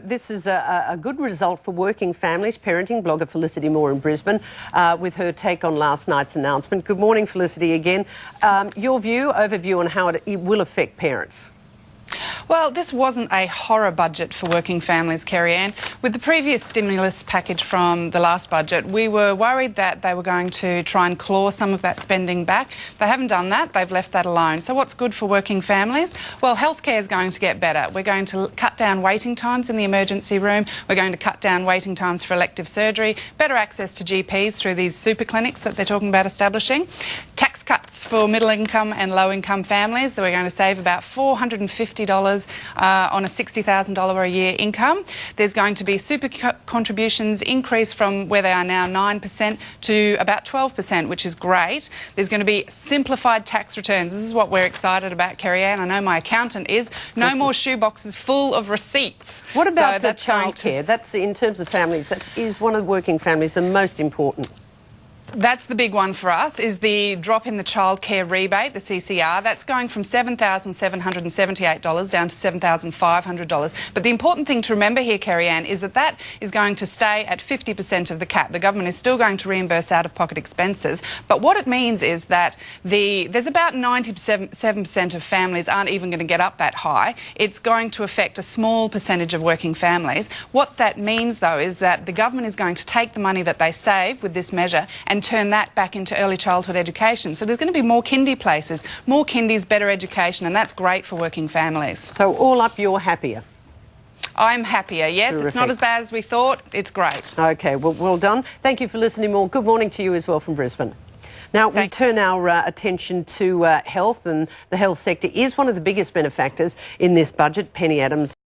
This is a good result for working families. Parenting blogger Felicity Moore in Brisbane with her take on last night's announcement. Good morning, Felicity, again. Your overview on how it will affect parents. Well, this wasn't a horror budget for working families, Kerri-anne. With the previous stimulus package from the last budget, we were worried that they were going to try and claw some of that spending back. They haven't done that. They've left that alone. So what's good for working families? Well, healthcare is going to get better. We're going to cut down waiting times in the emergency room. We're going to cut down waiting times for elective surgery, better access to GPs through these super clinics that they're talking about establishing, tax cuts for middle-income and low-income families that we're going to save about $450 on a $60,000 a year income. There's going to be super contributions increase from where they are now 9% to about 12%, which is great. There's going to be simplified tax returns. This is what we're excited about, Kerri-anne. I know my accountant is. No more shoeboxes full of receipts. What about the childcare? That's, in terms of families, that is one of the working families the most important. That's the big one for us, is the drop in the childcare rebate, the CCR. That's going from $7,778 down to $7,500. But the important thing to remember here, Kerri-anne, is that that is going to stay at 50% of the cap. The government is still going to reimburse out-of-pocket expenses. But what it means is that there's about 97% of families aren't even going to get up that high. It's going to affect a small percentage of working families. What that means, though, is that the government is going to take the money that they save with this measure and turn that back into early childhood education. So there's going to be more kindy places, more kindies, better education, and that's great for working families. So all up, you're happier? I'm happier, yes. Terrific. It's not as bad as we thought. It's great. OK, well done. Thank you for listening more. Good morning to you as well from Brisbane. Now, we turn our attention to health, and the health sector is one of the biggest benefactors in this budget. Penny Adams